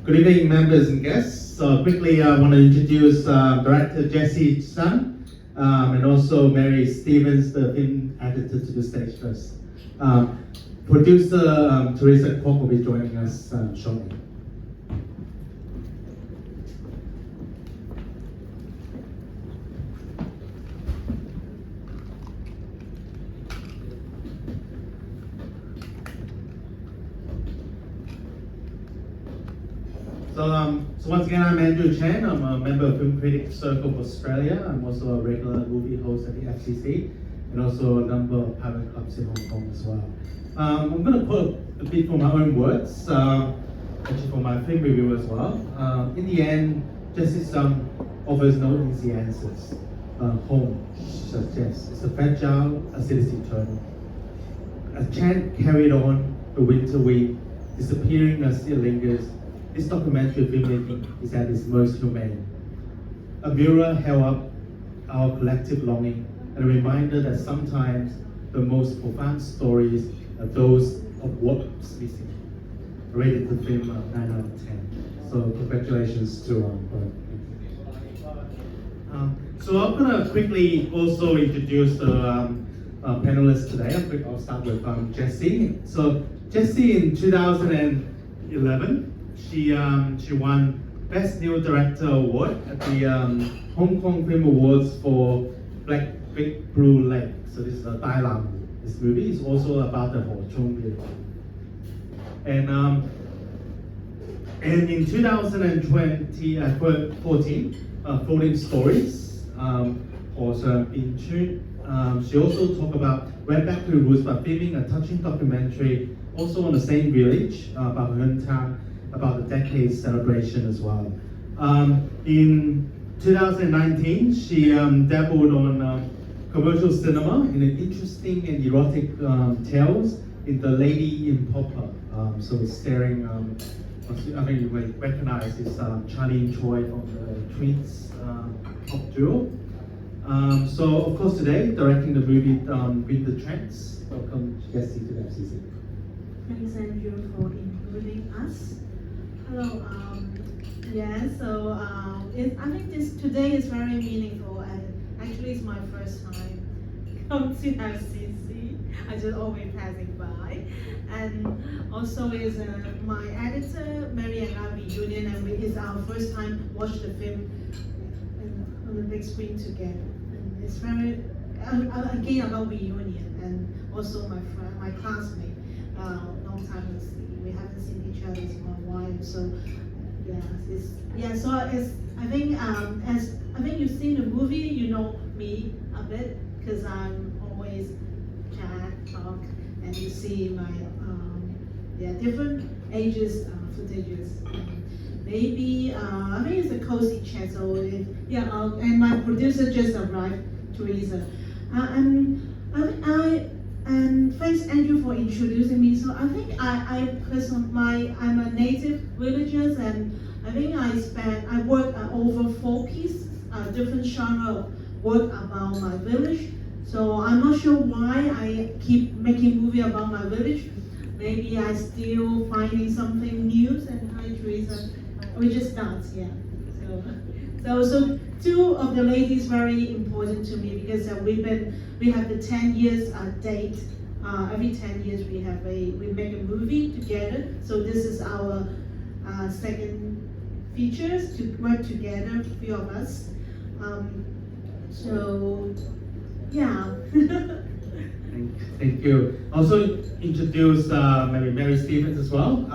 Good evening, members and guests. So quickly, I want to introduce director Jessey Tsang and also Mary Stevens, the film editor, to the stage first. Producer Teresa Kwong will be joining us shortly. So once again, I'm Andrew Chan. I'm a member of Film Critic Circle of Australia. I'm also a regular movie host at the FCC and also a number of private clubs in Hong Kong as well. I'm going to quote a bit from my own words, actually from my film review as well. In the end, Jessey Tsang offers no easy answers. Home, she suggests, is a fragile as it is eternal. A chant carried on the winter week, disappearing as it lingers. This documentary filmmaking is at its most humane. A mirror held up our collective longing and a reminder that sometimes the most profound stories are those of what's missing. Rated the film 9 out of 10. So congratulations to both. So I'm going to quickly also introduce the panelists today. I'll start with Jessey. So Jessey in 2011, she won Best New Director Award at the Hong Kong Film Awards for Black Big Blue Lake. So this is a Tai Lam. This movie is also about the Ho Chung Village. And in 2014, Floating Stories, Ho Chung Village. She also went back to the roots by filming a touching documentary also on the same village about her town, about the decade celebration as well. In 2019, she dabbled on commercial cinema in an interesting and erotic tales in The Lady in Popper. So starring, I think you might recognize this Charlie Choi from the Twins pop duo. So of course today, directing the movie With the Chants. Welcome Jessey to the FCC. Thanks Andrew for including us. Hello. I think today is very meaningful, and actually it's my first time come to FCC. I just always passing by, and also is my editor Mary and I reunion, and it's our first time watch the film on the big screen together. And it's very again about reunion, and also my friend, my classmate, long time no see. We haven't seen each other for a while, so I think you've seen the movie, you know me a bit because I'm always chat, talk, and you see my different ages footages. Maybe I think it's a cozy chat. So and my producer just arrived, Teresa, and thanks Andrew for introducing me. So I think I'm a native villager, and I think I work over 4 pieces, different genre of work about my village. So I'm not sure why I keep making movie about my village. Maybe I still finding something new. And hi Teresa, we just start, yeah. So 2 of the ladies very important to me because we have the 10 years date. Every 10 years we make a movie together. So this is our second features to work together, few of us. Thank you. Also introduce Mary Stevens as well.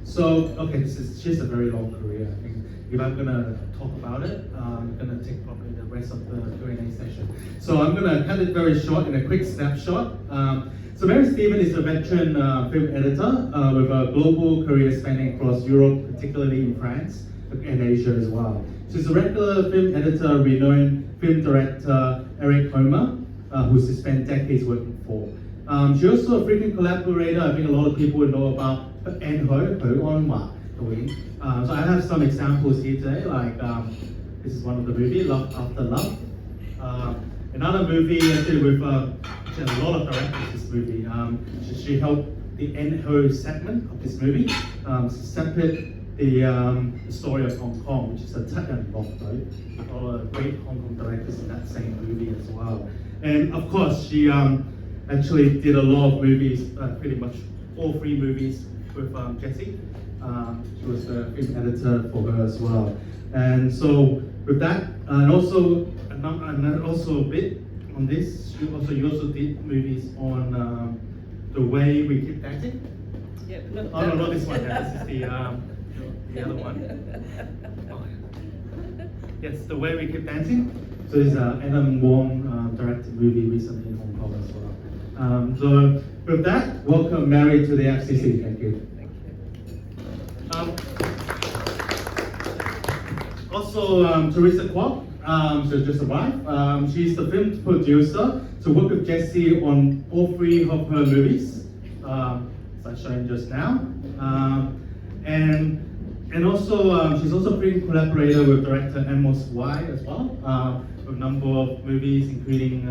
She's a very long career. I think if I'm gonna talk about it, I'm gonna take probably the rest of the Q&A session. So I'm gonna cut it very short in a quick snapshot. So Mary Stevens is a veteran film editor with a global career spanning across Europe, particularly in France and Asia as well. She's a regular film editor, renowned film director Eric Homer, who she spent decades working for. She's also a frequent collaborator. I think a lot of people would know about Anh Ho On Wa. So I have some examples here today, like this is one of the movies, Love After Love. Another movie actually with she has a lot of directors this movie. She helped the Anh Ho segment of this movie, separate the story of Hong Kong, which is a Tsang right? All great Hong Kong directors in that same movie as well. And of course, she actually did a lot of movies, pretty much all 3 movies with Jessey. She was the film editor for her as well. And so with that, and also a bit on this, you also did movies on The Way We Keep Dancing. Yeah, Oh no, not this one. Yeah, this is the other one. Oh, yes, The Way We Keep Dancing. So it's Adam Wong directed movie recently in Hong Kong as well. So with that, welcome Mary to the FCC. Thank you. Also, Teresa Kwong, so just arrived. She's the film producer, so worked with Jessey on all 3 of her movies, as I showed just now. And also, she's also been collaborator with director Amos Y as well, with a number of movies, including,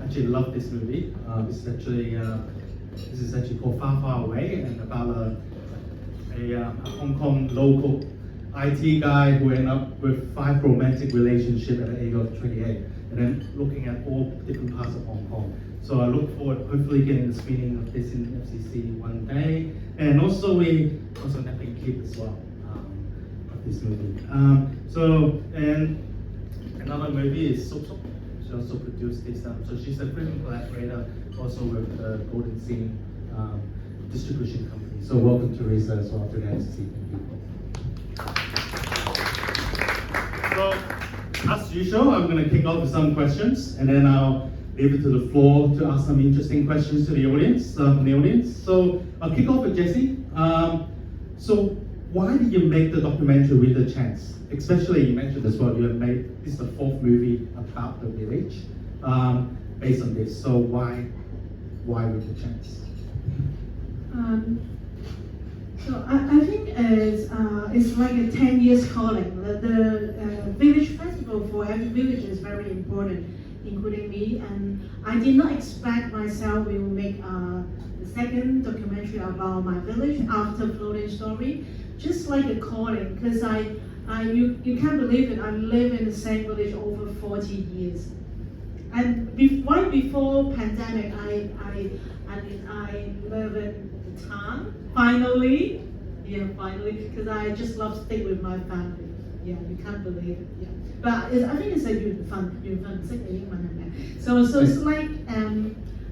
actually love this movie. This is actually called Far Far Away, and about a Hong Kong local IT guy who ended up with 5 romantic relationships at the age of 28, and then looking at all different parts of Hong Kong. So I look forward, hopefully, getting the screening of this in FCC one day. And also we also Netflix clip as well of this movie. And another movie is Sop Sop. She also produced this. So she's a film collaborator also with the Golden Scene distribution company. So welcome Teresa as well to the FCC. So, as usual, I'm going to kick off with some questions, and then I'll leave it to the floor to ask some interesting questions to the audience, from the audience. So, I'll kick off with Jessey. So, why did you make the documentary with the Chants? Especially, you mentioned as well, you have made this is the 4th movie about the village, based on this. So, why with the Chants? So I think it's like a 10 years calling. The village festival for every village is very important, including me. And I did not expect myself we will make the 2nd documentary about my village after Floating Story, just like a calling. Because you can't believe it. I live in the same village over 40 years. And right before pandemic, I live in Tsang, finally, because I just love to stay with my family. Yeah, you can't believe it. Yeah, but I think it's a 緣分，識嘅英文係咪？ So it's like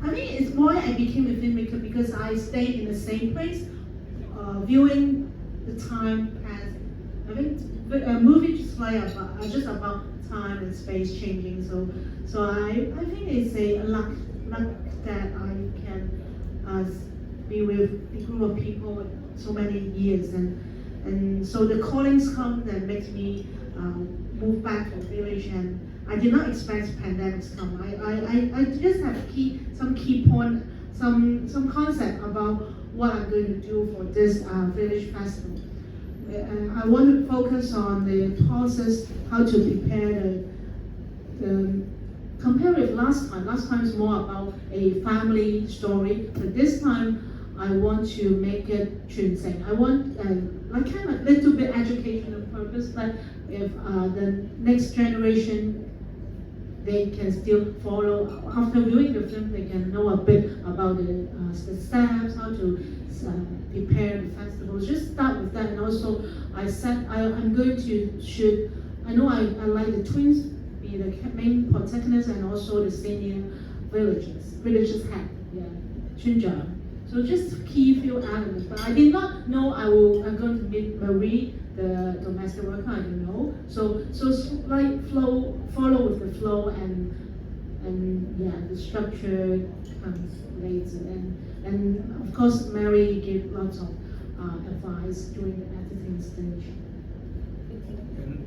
I think it's why I became a filmmaker because I stayed in the same place, viewing the time passing. I think a movie just about time and space changing. So I think it's a luck that I can be with a group of people so many years, and so the callings come that makes me move back to the village, and I did not expect pandemics come. I just have some key point, some concept about what I'm going to do for this village festival. I want to focus on the process, how to prepare compare with last time. Last time is more about a family story, but this time I want to make it 傳承. I want like kind of a little bit educational purpose, but if the next generation they can still follow. After viewing the film, they can know a bit about the steps, how to prepare the festivals. Just start with that, and also I said I'm going to shoot. I know I like the twins be the main protagonists and also the senior villagers head, yeah, Chunja. So just key few elements, but I did not know I'm going to meet Marie, the domestic worker. I don't know. So like follow with the flow, and yeah, the structure comes later, and of course Mary gave lots of advice during the editing stage.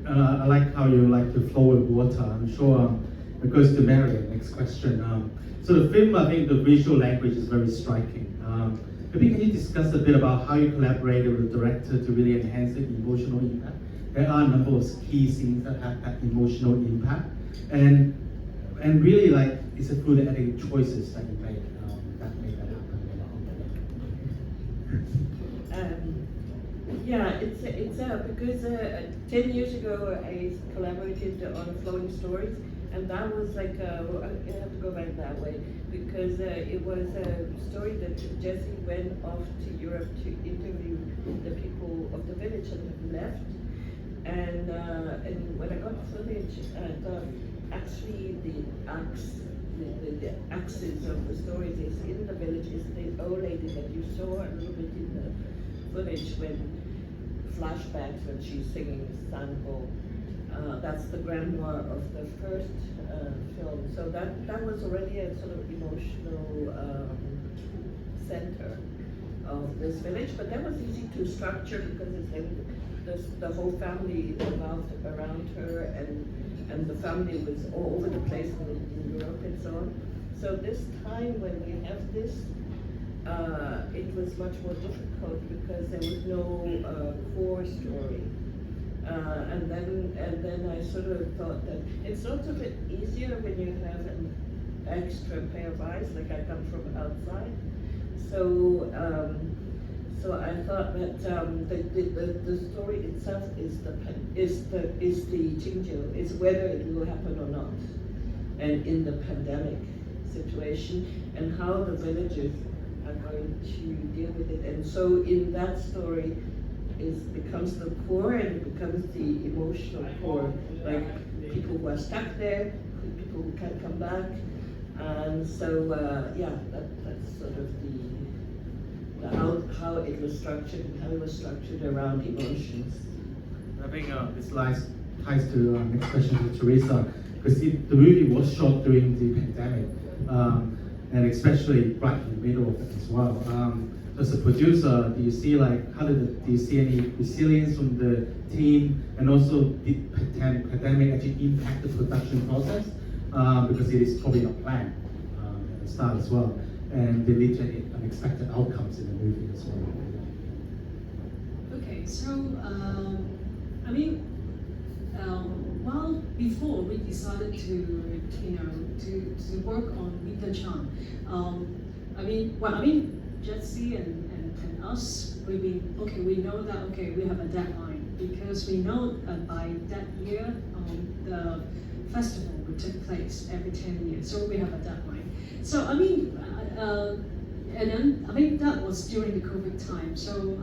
I like how you like to flow with water. I'm sure it goes to Mary. Next question. So the film, I think the visual language is very striking. Maybe can you discuss a bit about how you collaborated with the director to really enhance the emotional impact? There are a number of key scenes that have that emotional impact, and really like it's a through the editing choices that you made that made that happen. Yeah, it's because 10 years ago I collaborated on Flowing Stories, and that was like I have to go back that way because it was a story that Jessey went off to Europe to interview the people of the village that had left, and when I got footage, I thought actually the axis of the stories is in the village is the old lady that you saw a little bit in the footage when flashbacks when she's singing Sango. That's the grandma of the first film. So that was already a sort of emotional center of this village, but that was easy to structure because it's the whole family revolved around her, and the family was all over the place in Europe and so on. So this time when we have this, it was much more difficult because there was no core story. And then I sort of thought that it's not a bit easier when you have an extra pair of eyes, like I come from outside. So I thought that the story itself is the Qingjiu, is whether it will happen or not, and in the pandemic situation, and how the villagers are going to deal with it. And so in that story becomes the core, and it becomes the emotional core, like people who are stuck there, people who can't come back, and so that's sort of how it was structured, and how it was structured around emotions. I think this ties to next question to Teresa, because the movie was shot during the pandemic, and especially right in the middle of it as well. As a producer, do you see do you see any resilience from the team, and also did pandemic actually impact the production process? Because it is probably not planned at the start as well, and they lead to any unexpected outcomes in the movie as well. Okay, so I mean, well, before we decided to work on Winter Chant, Jessey and us, we know that we have a deadline because we know that by that year the festival would take place every 10 years, so we have a deadline. So and then that was during the COVID time. So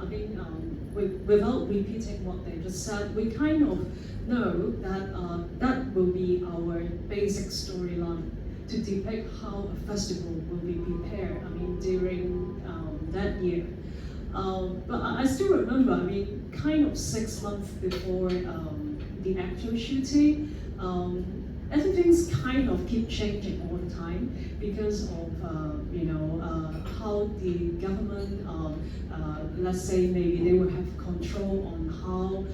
without repeating what they just said, we kind of know that that will be our basic storyline to depict how a festival will be prepared. During that year. But I still remember. Kind of 6 months before the actual shooting, everything's kind of keep changing all the time because of how the government, let's say maybe they will have control on how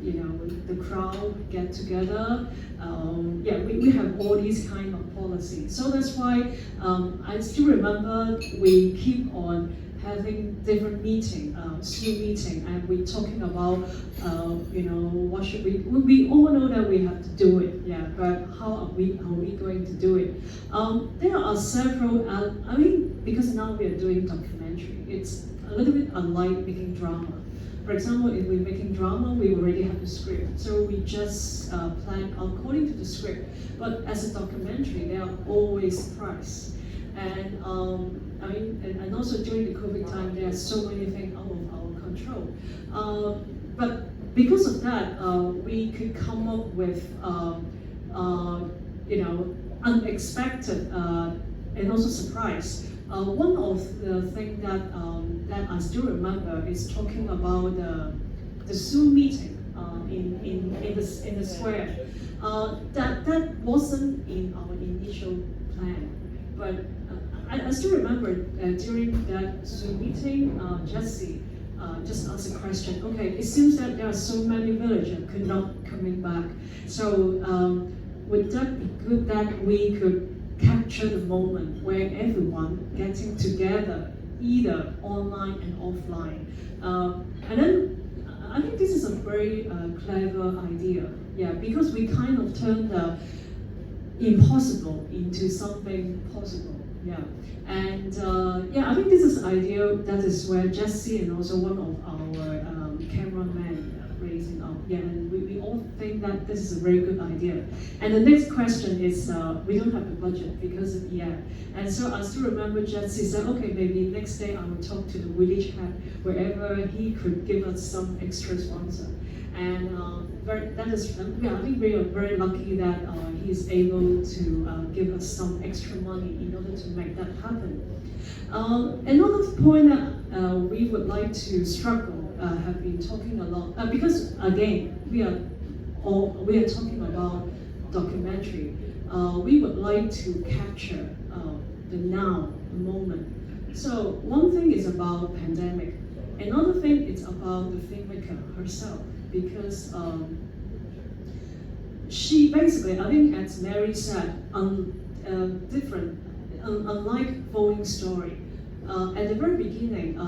the crowd get together. We have all these kind of policies. So that's why I still remember we keep on having different meeting, Zoom meeting, and we're talking about, what should we all know that we have to do it, but how are we going to do it? There are several, because now we are doing documentary, it's a little bit unlike making drama. For example, if we're making drama, we already have the script, so we just plan according to the script. But as a documentary, there are always surprises. And and also during the COVID time, there are so many things out of our control. But because of that, we could come up with, unexpected and also surprise. One of the things that I still remember is talking about the Zoom meeting in the square. That wasn't in our initial plan, but I still remember during that Zoom meeting, Jessey just asked a question. Okay, it seems that there are so many villagers could not coming back. So would that be good that we could capture the moment where everyone getting together, either online and offline? And then I think this is a very clever idea. Because we kind of turned the impossible into something possible. And I think this is idea. That is where Jessey and also one of our Yeah, and we all think that this is a very good idea. And the next question is, we don't have the budget because of and so I still remember Jessey said, okay, maybe next day I will talk to the village head wherever he could give us some extra sponsor. And that is, I think we are very lucky that he's able to give us some extra money in order to make that happen. Another point that we would like to struggle have been talking a lot because again we are talking about documentary. We would like to capture the now, the moment. So one thing is about pandemic. Another thing is about the filmmaker herself because she basically, I think as Mary said, different. Unlike Following Story, at the very beginning,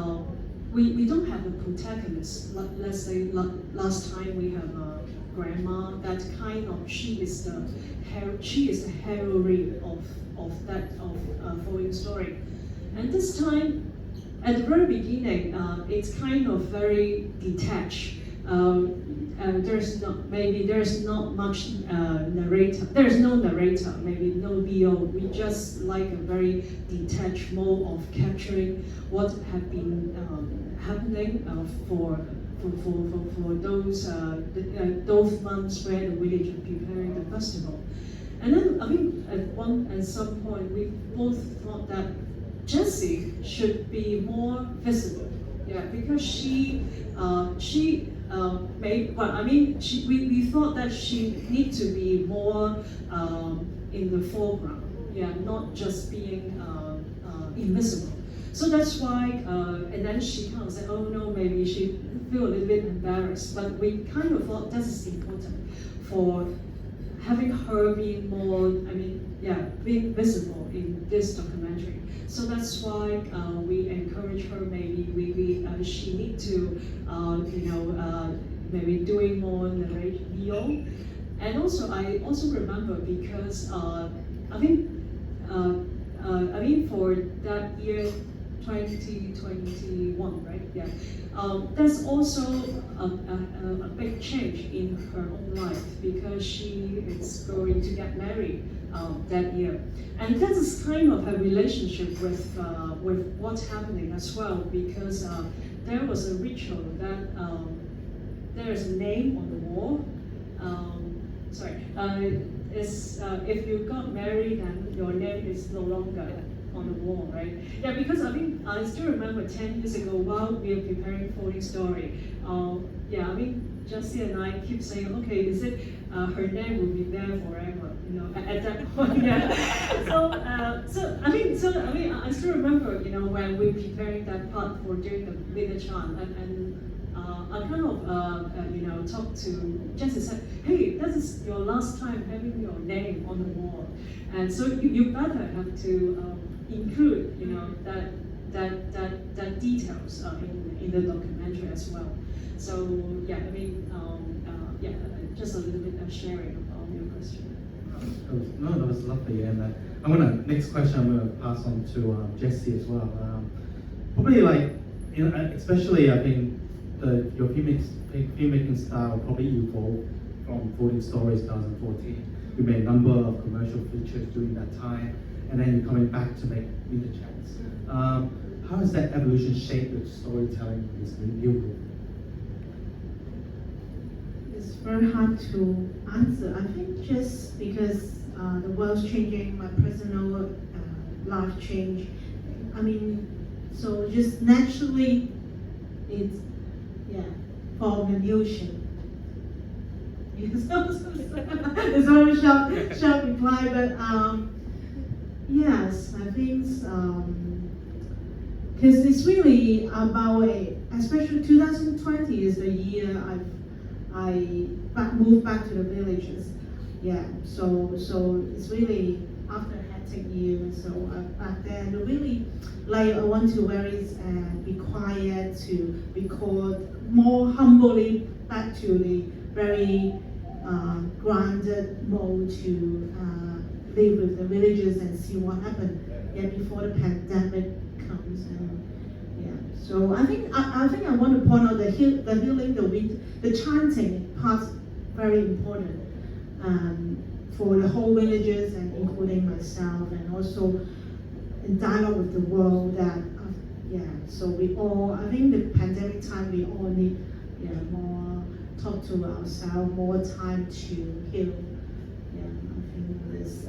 we don't have a protagonist. Let's say last time we have a grandma. That kind of she is the heroine of Following Story. And this time, at the very beginning, it's kind of very detached. There's not much narrator. There's no narrator, maybe no VO. We just like a very detached mode of capturing what have been happening for those months where the village is preparing the festival. And then I think at some point we both thought that Jessey should be more visible. Yeah, because we thought that she need to be more in the foreground, not just being invisible. So that's why, and then she kind of said, oh no, maybe she feel a little bit embarrassed, but we kind of thought that is important for having her being more, being visible in this documentary. So that's why we encourage her. Maybe she need to, maybe doing more in the radio. And also, I also remember because for that year, 2021, right? Yeah. That's also a big change in her own life because she is going to get married that year, and that is kind of a relationship with what's happening as well because there was a ritual that there is a name on the wall. If you got married, then your name is no longer on the wall, right? Yeah, because I still remember 10 years ago while we were preparing Following Story. Jessey and I keep saying, okay, is it her name will be there forever? At that point, yeah. I still remember, when we were preparing that part for doing the village chant, and I kind of talked to Jessey, said, hey, this is your last time having your name on the wall, and so you better have to include, that details in the documentary as well. So just a little bit of sharing about your question. No, that was lovely. And next question I'm gonna pass on to Jessey as well. Probably especially I think your filmmaking style probably evolved from Following Stories 2014. You made a number of commercial features during that time, and then you're coming back to make Winter Chants. How has that evolution shaped your storytelling in this new group? It's very hard to answer. I think just because the world's changing, my personal life change. So just naturally, it's from the ocean. It's a very sharp reply, but yes, I think because it's really about especially 2020 is the year I moved back to the villages. Yeah, so it's really after a hectic year. So back then, really, I want to be quiet, to record more humbly, back to the very grounded mode, to live with the villagers and see what happened before the pandemic comes. So I think I want to point out the healing, the chanting part very important for the whole villages and including myself, and also in dialogue with the world that so we all, I think the pandemic time we all need more talk to ourselves, more time to heal.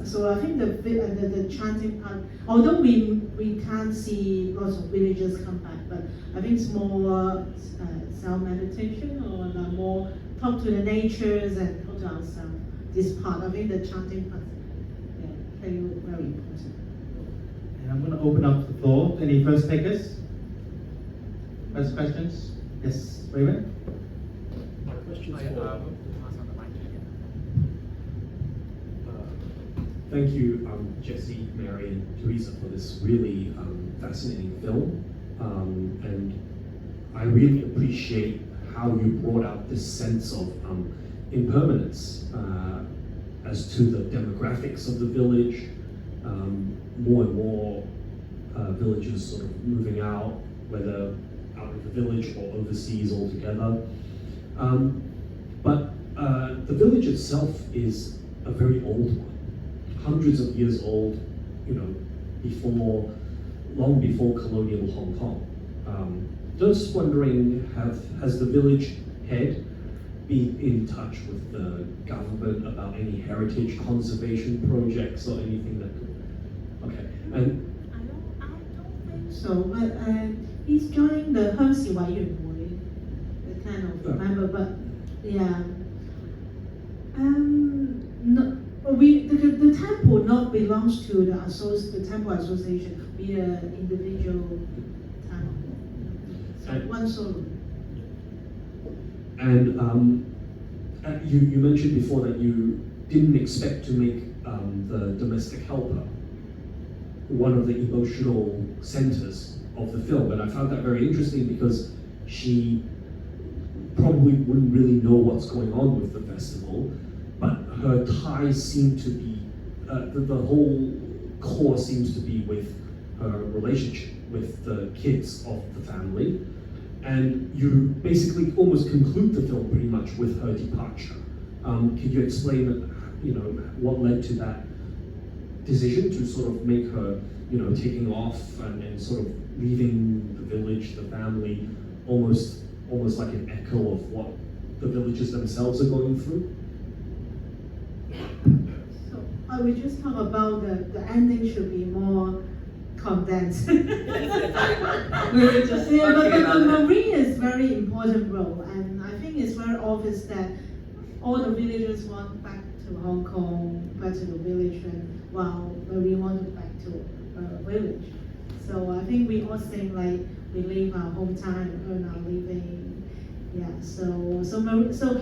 So I think the chanting part, although we can't see lots of villagers come back, but I think it's more self-meditation or more talk to the natures and talk to ourselves. This part, I think the chanting part, very important. And I'm going to open up the floor. Any first takers? First questions? Yes, Raymond? Thank you, Jessey, Mary, and Teresa, for this really fascinating film. And I really appreciate how you brought out this sense of impermanence as to the demographics of the village. More and more villagers sort of moving out, whether out of the village or overseas altogether. But the village itself is a very old one. Hundreds of years old, long before colonial Hong Kong. Just wondering, has the village head been in touch with the government about any heritage conservation projects or anything that could? Okay, and I don't think so, but he's joining the 鄉事委員會, the kind of member, but no. The temple not belongs to the temple association. We are individual temple. So one solo. And you mentioned before that you didn't expect to make the domestic helper one of the emotional centers of the film, and I found that very interesting because she probably wouldn't really know what's going on with the festival. But her ties seem to be, the whole core seems to be with her relationship with the kids of the family. And you basically almost conclude the film pretty much with her departure. Could you explain, what led to that decision to sort of make her, taking off and sort of leaving the village, the family, almost like an echo of what the villagers themselves are going through? So I will just talk about the ending should be more condensed. But the Marine is very important role, and I think it's very obvious that all the villagers want back to Hong Kong, back to the village, and while Marine wanted back to village. So I think we all think like we leave our hometown and earn our living. So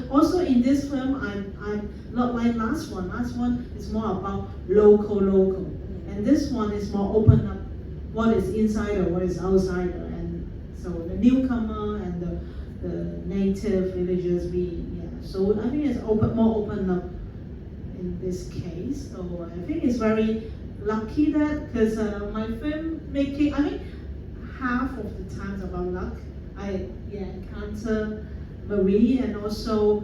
also in this film, I'm not like last one. Last one is more about local, and this one is more open up what is inside or what is outside, and so the newcomer and the native villagers. So I think it's more open up in this case. So I think it's very lucky that because my film making, I think half of the times about luck. I encounter Marie, and also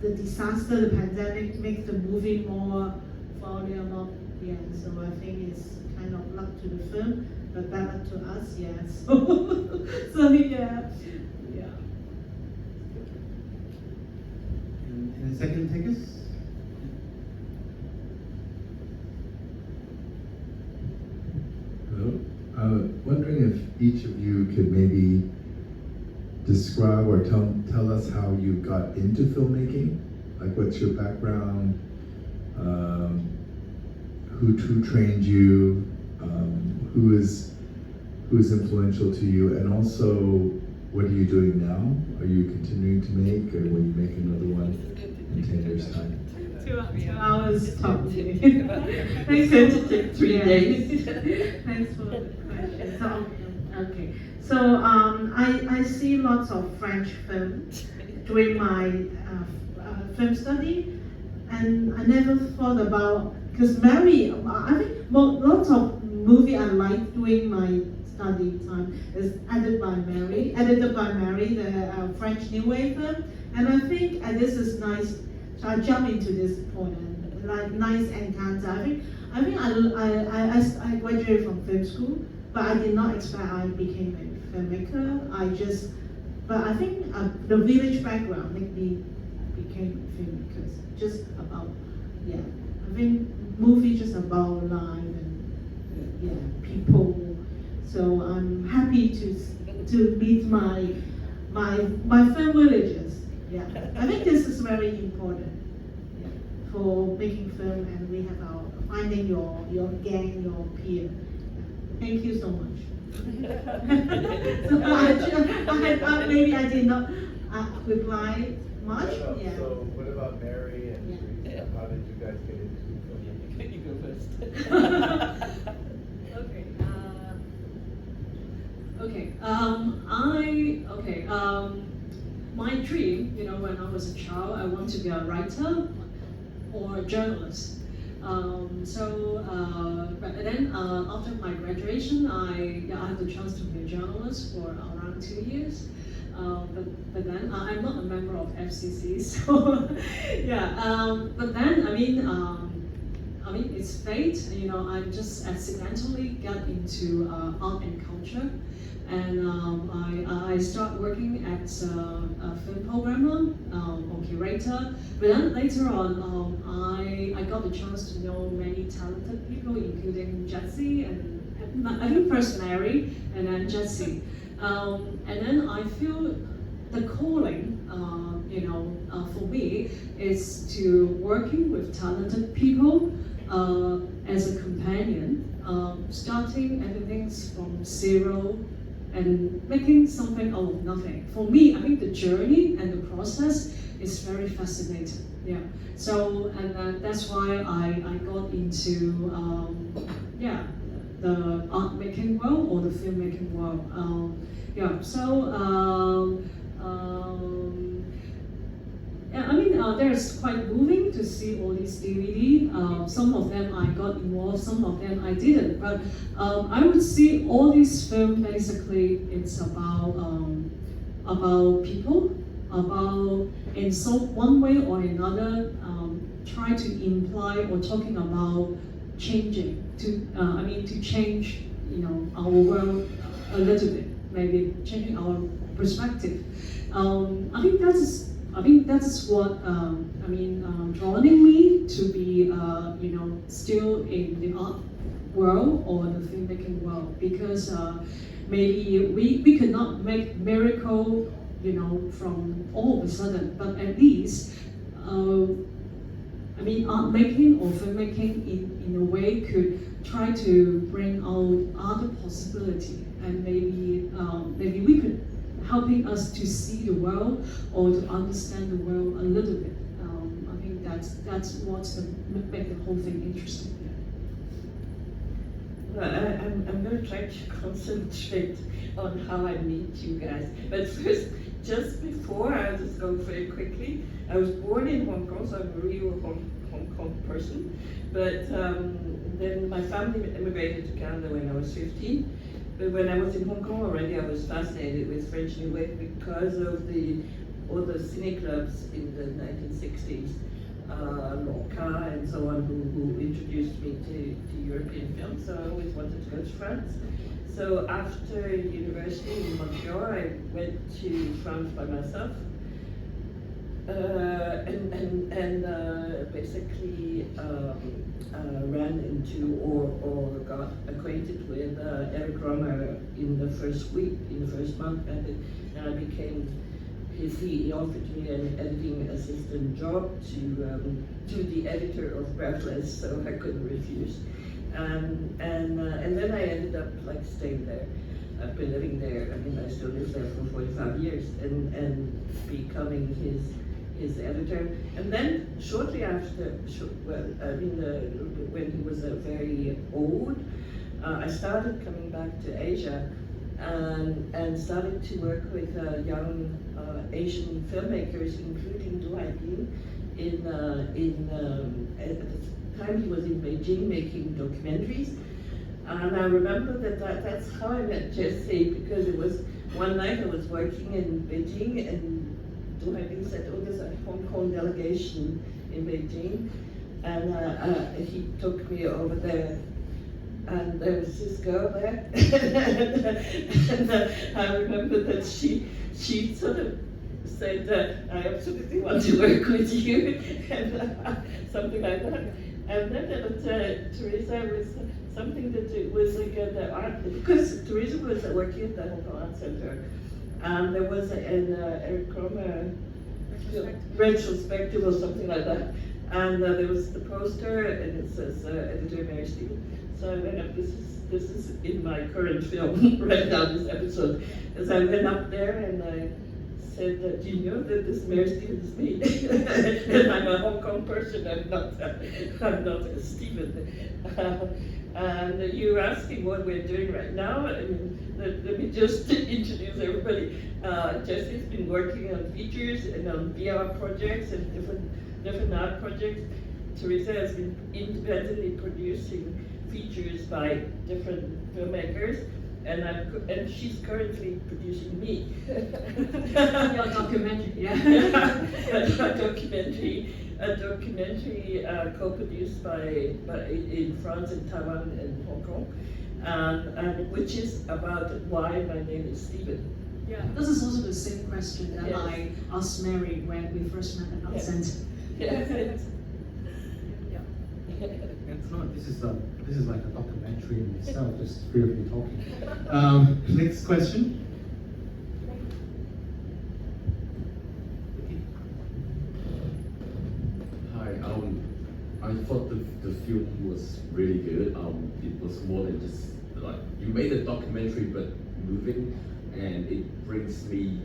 the disaster, the pandemic makes the movie more volume up. So I think it's kind of luck to the film, but bad luck to us. So yeah. And the second takers? Hello. I was wondering if each of you could maybe describe or tell us how you got into filmmaking. Like, what's your background? Who trained you? Who's influential to you? And also, what are you doing now? Are you continuing to make, or will you make another one in 10 years' time? 2 hours talking. Thanks for 3 days. Thanks for the question. Okay. So I see lots of French films during my film study, and I never thought about, because Mary, I think lots of movie I like during my study time is edited by Mary, the French New Wave film, And I think this is nice. So I jump into this point and like nice encounter. I think I graduated from film school, but I did not expect I became a filmmaker. But I think the village background made me became filmmakers. Just about, yeah. I think movie just about life and people. So I'm happy to meet my film villagers. Yeah, I think this is very important. Yeah, for making film, and we have our finding your gang, your peer. Yeah. Thank you so much. So maybe I did not reply much. Yeah. So what about Mary and Teresa? How did you guys get into film? You go first. My dream, when I was a child, I want to be a writer or a journalist. But then after my graduation, I had the chance to be a journalist for around 2 years. But then I'm not a member of FCC, so yeah. But then I mean it's fate. I just accidentally got into art and culture. And I started working as a film programmer or curator. But then later on, I got the chance to know many talented people, including Jessey and I think first Mary and then Jessey. And then I feel the calling, for me, is to working with talented people as a companion, starting everything from zero. And making something out of nothing. For me, I think the journey and the process is very fascinating. Yeah. So, and that's why I got into the art making world or the filmmaking world. There's quite moving to see all these DVD. Some of them I got involved, some of them I didn't. But I would see all these films basically it's about people, about in one way or another try to imply or talking about changing to change our world a little bit, maybe changing our perspective. I think that's what drawing me to be still in the art world or the filmmaking world, because maybe we could not make miracle from all of a sudden, but at least art making or filmmaking in a way could try to bring out other possibility, and maybe we could helping us to see the world or to understand the world a little bit. I think that's what's make the whole thing interesting. Well, I'm going to try to concentrate on how I meet you guys. But first, just before, I'll just go very quickly. I was born in Hong Kong, so I'm a real Hong Kong person. But then my family immigrated to Canada when I was 15. But when I was in Hong Kong already, I was fascinated with French New Wave because of all the cine clubs in the 1960s, Lorca and so on, who introduced me to European film. So I always wanted to go to France. So after university in Montreal, I went to France by myself. Basically ran into or got acquainted with Eric Romer in the first week, in the first month, and I became he offered me an editing assistant job to the editor of Breathless, so I couldn't refuse. And then I ended up staying there. I've been living there. I still live there for 45 years, and becoming his editor. And then shortly after, when he was very old, I started coming back to Asia and started to work with young Asian filmmakers, including Tai Ping. At the time he was in Beijing making documentaries. And I remember that's how I met Jessey, because it was one night I was working in Beijing, and Du Haibing said, oh, there's a Hong Kong delegation in Beijing, and he took me over there. And there was this girl there, and I remember that she sort of said, I absolutely want to work with you, and something like that. And then Teresa was something that it was like the art, because Teresa was working at the Hong Kong Art Center, and there was an Eric Cromer retrospective or something like that. And there was the poster, and it says Editor Mary Stephen. So I went up, this is in my current film right now, this episode. As I went up there and I said, do you know that this Mary Stephen is me? And I'm a Hong Kong person, I'm not a Stephen. And you were asking what we're doing right now. I mean, let me just introduce everybody. Jessey's been working on features and on VR projects and different art projects. Teresa has been independently producing features by different filmmakers, and she's currently producing me. Your documentary, yeah. a documentary co-produced by in France and Taiwan and Hong Kong, and which is about why my name is Stephen. Yeah, this is also the same question that Yes. I asked Mary when we first met at Art Yes. Center. Yes. It's not. This is like a documentary in itself. Just three of you talking. Next question. Hi, I thought the film was really good. It was more than just like, you made a documentary but moving, and it brings me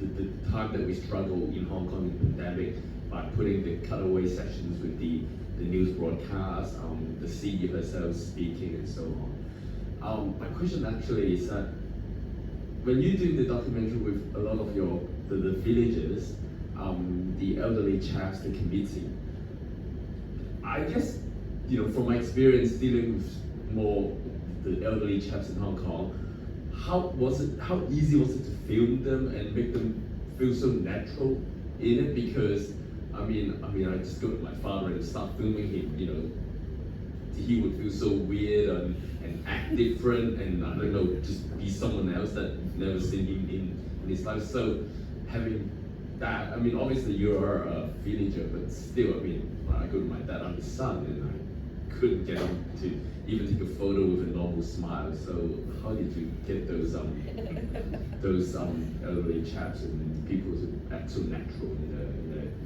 the time that we struggle in Hong Kong in the pandemic by putting the cutaway sessions with the news broadcast, the CEO herself speaking and so on. My question actually is that when you do the documentary with a lot of the villagers, the elderly chaps, the committee, I guess, from my experience dealing with more the elderly chaps in Hong Kong, how easy was it to film them and make them feel so natural in it? Because I mean, I just go to my father and start filming him, he would feel so weird and act different, and I don't know, just be someone else that you've never seen him in his life. So having that, I mean, obviously you are a villager, but still, I mean, when I go to my dad, I'm his son, and I couldn't get him to even take a photo with a normal smile. So how did you get those elderly chaps and people to act so natural in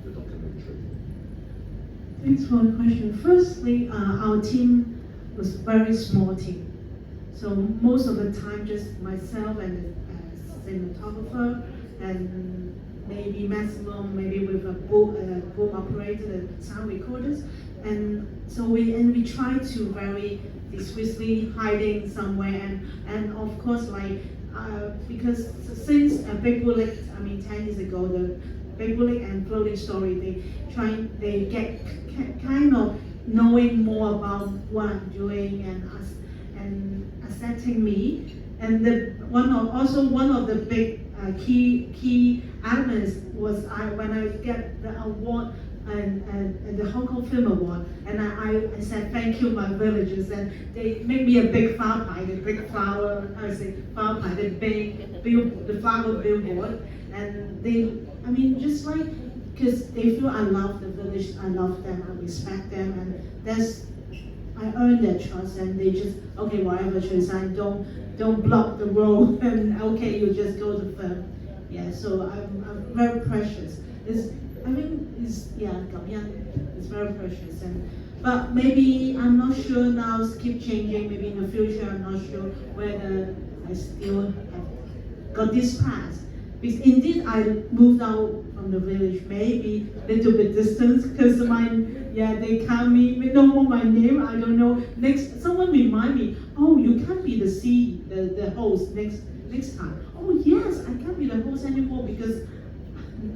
the documentary? Thanks for the question. Firstly, our team was a very small team. So most of the time, just myself and the cinematographer, and maybe maximum, maybe with a boom operator, the sound recorders. And so we try to very discreetly hiding somewhere, and of course, because since Big Bullet, 10 years ago, the Big Bullet and Floating Story, they get kind of knowing more about what I'm doing and accepting me. And one of the big key elements was when I get the award and the Hong Kong Film Award, and I said thank you my villagers, and they made me a big flower pie, the big flower, flower pie, the flower billboard, and they, just because they feel I love the village, I love them, I respect them, and I earned their trust, and they just, okay, whatever Tsui-shan, don't block the road, and okay, you just go to film. Yeah, so I'm very precious. It's very precious, but maybe I'm not sure now. Keep changing. Maybe in the future, I'm not sure whether I still have got this path. Because indeed, I moved out from the village, maybe a little bit distance, because they call me, no more my name. I don't know. Someone remind me. Oh, you can't be the host next time. Oh yes, I can't be the host anymore because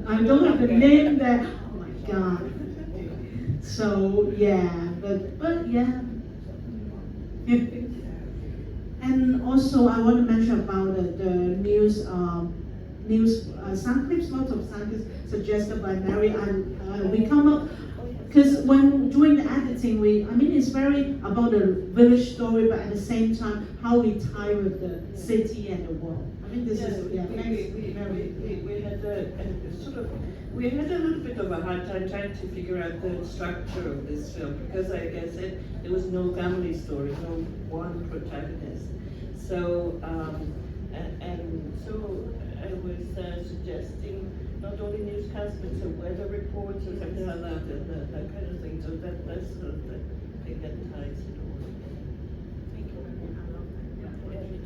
I don't have the name there. Oh my God. So yeah, but yeah. And also I want to mention about the news news sound clips, lots of sound clips suggested by Mary, and we come up. Because when doing the editing, it's very about the village story, but at the same time, how we tie with the city and the world. I mean, this is, yeah, thanks, Mary. We had a little bit of a hard time trying to figure out the structure of this film, because like I said, there was no family story, no one protagonist. So, so I was suggesting not only newscasts, but some weather reports or something like that kind of thing. So that's sort of the thing that ties it all. Thank you, Mary.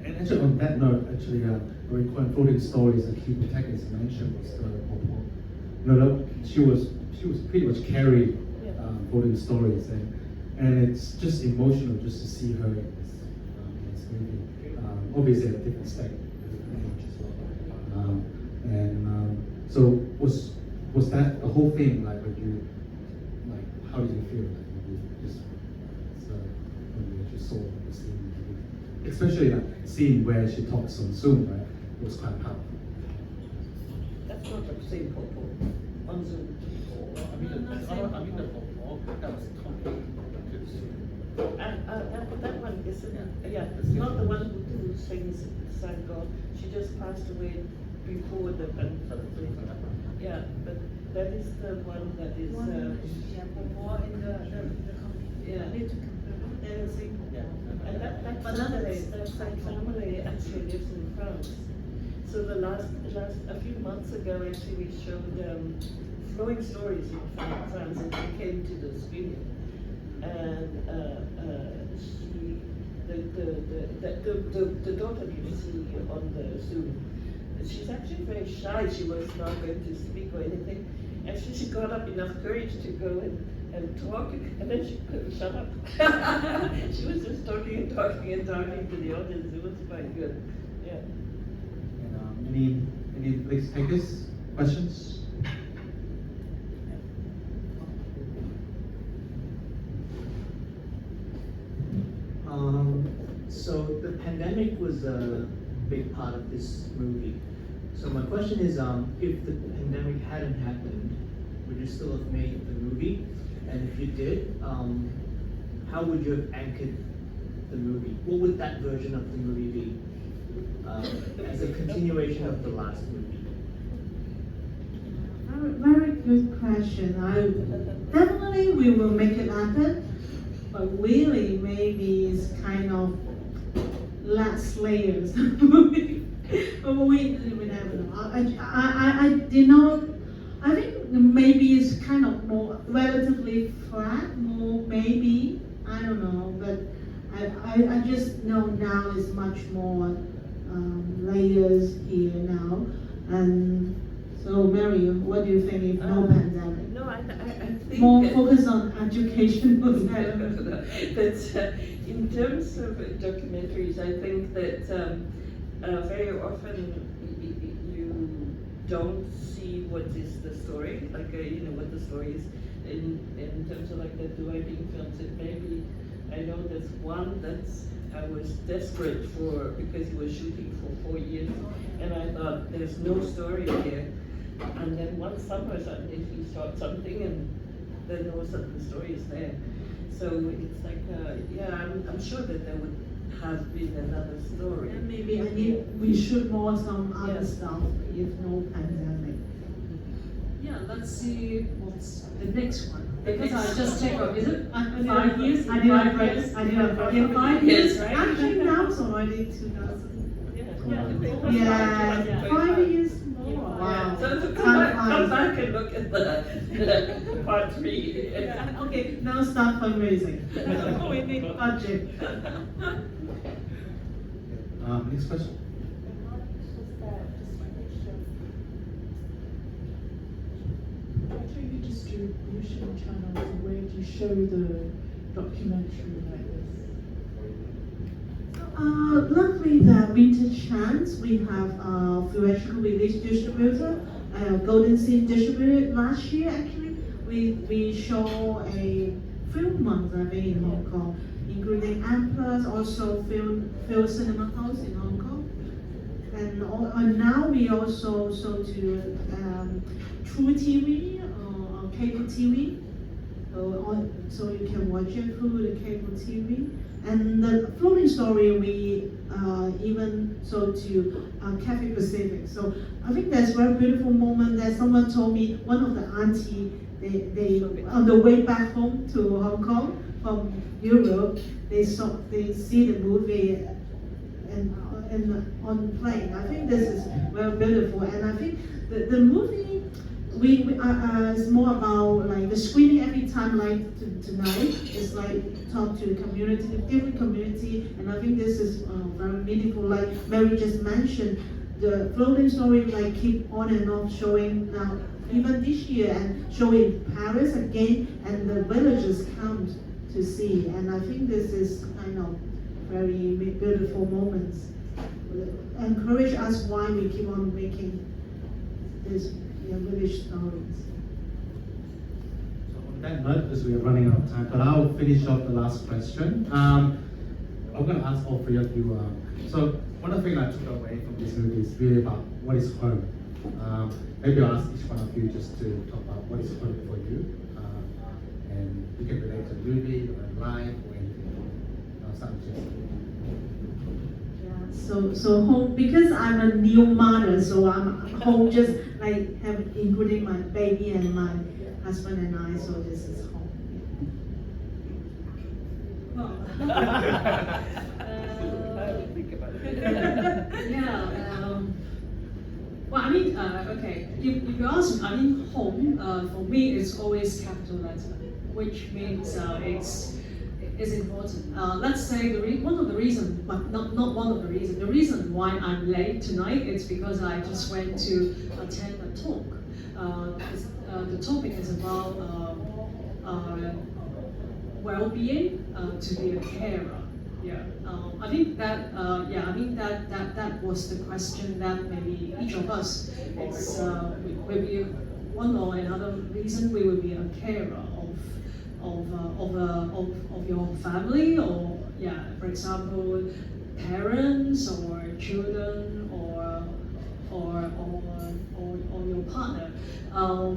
And actually, on that note, actually, when quoting stories, the key protagonist mentioned was Popo. She was pretty much carried quoting stories, and it's just emotional just to see her in this movie. Obviously, at a different state, different age as well. So was that the whole thing? Like, when you how did you feel? Like, when you just saw the scene, especially that scene where she talks on Zoom, right? It was quite powerful. That's not the same Popo on Zoom. I mean the Popo that was talking to Zoom. That one isn't. Yeah, it's not the one who sings Sang God. She just passed away before the pandemic. Yeah, but that is the one that is. More in the yeah. And that family actually lives in France. So a few months ago, actually, we showed flowing stories in France, and she came to the screening. And the daughter you see on the Zoom, she's actually very shy. She was not going to speak or anything. Actually, she got up enough courage to go and talk, and then she couldn't shut up. She was just talking to the audience. It was quite good. Yeah. And, any please takers? Questions? So the pandemic was a big part of this movie. So my question is, if the pandemic hadn't happened, would you still have made the movie? And if you did, how would you have anchored the movie? What would that version of the movie be as a continuation of the last movie? Very good question. Definitely we will make it happen, but really maybe it's kind of less layers. But we never know. I did not. I think maybe it's kind of more relatively flat, more maybe, I don't know, but I just know now is much more layers here now. And so Mary, what do you think if no pandemic? No, I think more focus on education was better. But in terms of documentaries, I think that very often you don't see what is the story, like what the story is in terms of like the Tai Ping films. It maybe, I know there's one that's I was desperate for because he was shooting for 4 years, and I thought there's no story here. And then one summer suddenly he shot something, and then all of a sudden the story is there. So it's like, I'm sure that there would have been another story. And maybe we should more some other stuff if no pandemic. Yeah, let's see what's the next one. Because next I just checked out, is it 5 years? I did 5 years, right? Actually now it's already 2000. Yeah, 5 years more. Wow. So come back and look at the part 3. Okay, now start fundraising. We need budget. Next question. What are your distribution channels? Where do you show the documentary like this? Luckily, the Vintage Chants, we have theatrical release distributor, Golden Scene distributor. Last year, actually, we show a film month, I think, in Hong Kong, including Amplus, also film cinema house in Hong Kong. and now we also sold to True TV or cable TV. So you can watch it through the cable TV. And the floating story we even sold to Cathay Pacific. So I think that's a very beautiful moment that someone told me, one of the auntie, they on the way back home to Hong Kong from Europe, they see the movie and on plane. I think this is very beautiful, and I think the movie is more about like the screening every time, like tonight is like talk to community, different community, and I think this is very meaningful. Like Mary just mentioned, the floating story like keep on and on showing now, even this year, and showing Paris again, and the villagers come to see, and I think this is kind of very beautiful moments. Encourage us why we keep on making this village stories. So on that note, because we are running out of time, but I'll finish off the last question. I'm going to ask all three of you. So one of the things I took away from this movie is really about what is home. Maybe I'll ask each one of you just to talk about what is home for you, and you can relate to the movie or life or anything. I'll start with Jessey. So home, because I'm a new mother, so I'm home just like including my baby and my husband and I, so this is home. Well, think about it. yeah. Well, I mean, okay. If you ask, I mean, home for me is always capital letter, which means it's important. Let's say one of the reasons, but not one of the reasons. The reason why I'm late tonight is because I just went to attend a talk. The topic is about well-being, to be a carer. Yeah, I think that that was the question that maybe each of us, it's maybe one or another reason we will be a carer of your family, or for example, parents or children or your partner. I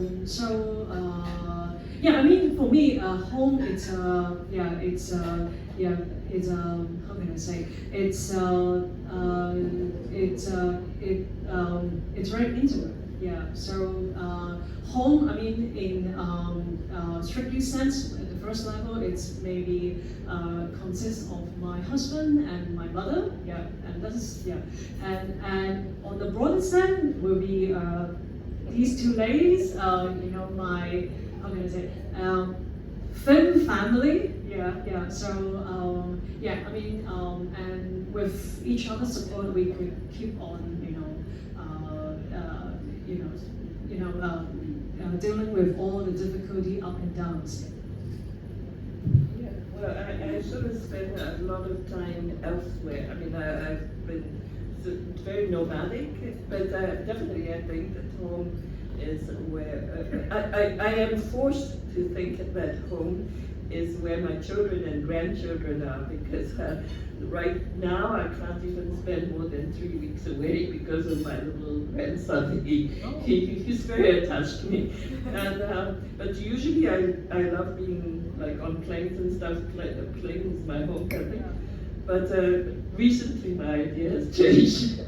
mean, for me, home it's how can I say? It's very intimate. Yeah. So home, I mean, in strictly sense, at the first level, it's maybe consists of my husband and my mother. Yeah, and that's and on the broader sense will be these two ladies. My how can I say? Film family. Yeah. So I mean, and with each other's support, we could keep on, dealing with all the difficulty up and downs. Yeah, well, I sort of spend a lot of time elsewhere. I mean, I've been very nomadic, but definitely I think that home is where I am forced to think that home is where my children and grandchildren are, because right now I can't even spend more than 3 weeks away because of my little grandson. He's very attached to me, and but usually I love being like on planes and stuff. The plane is my home country, but recently my idea has changed.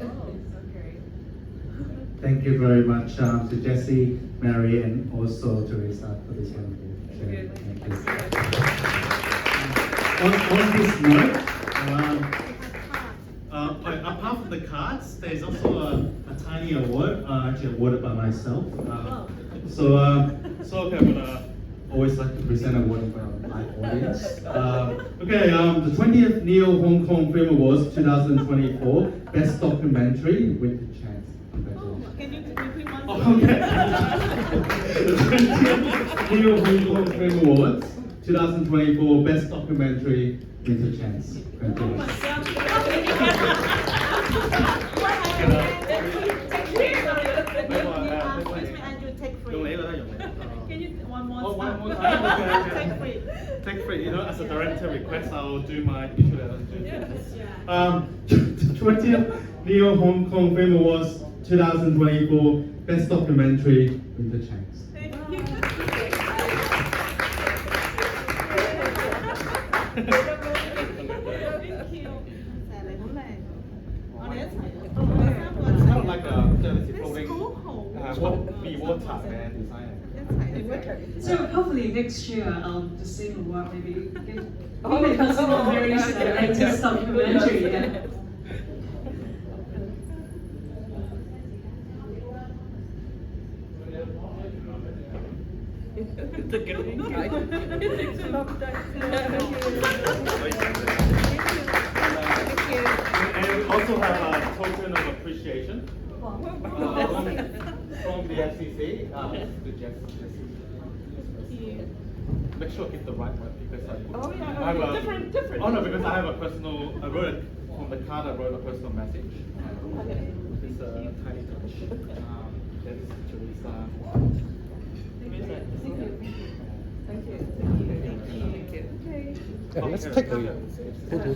Thank you very much to Jessey, Mary, and also Teresa for this wonderful sharing. Thank you. On this note, apart from the cards, there's also a tiny award, actually awarded by myself. So okay, I'm gonna always like to present an award in front of a live audience. The 20th Neo Hong Kong Film Awards 2024 Best Documentary with the Chants. Can you repeat one? Okay. The 20th Neo Hong Kong Film Awards 2024 Best Documentary with the Chants. Can you one more? Oh, one more time? Okay. Take free. Take free. As a director request, I'll do my usual. Yes. 20th Neo Hong Kong Film Awards 2024 Best Documentary with the Chants. Kind of like a floating water design. So hopefully next year, the same award maybe we consider Mary's latest documentary. Yeah. And we also have a token of appreciation from the FCC. The Jessey. Make sure I get the right one because I have a different. Oh no, because I have a personal. I wrote it from the card. I wrote a personal message. It's a tiny touch. That's Teresa. Thank you. Yeah, let's take a photo.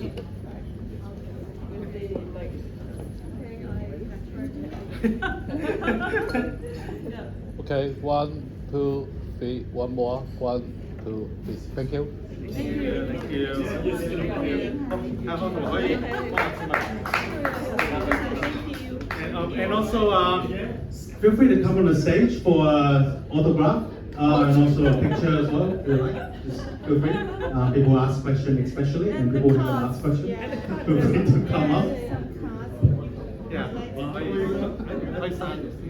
Okay, 1, 2, 3, one more. 1, 2, please. Thank you. Thank you. Thank you. And also, Feel free to come on the stage for autograph and also a picture as well if you like. Just feel free. People ask questions especially, and people who haven't asked questions, feel free to come up. yeah. I signed this.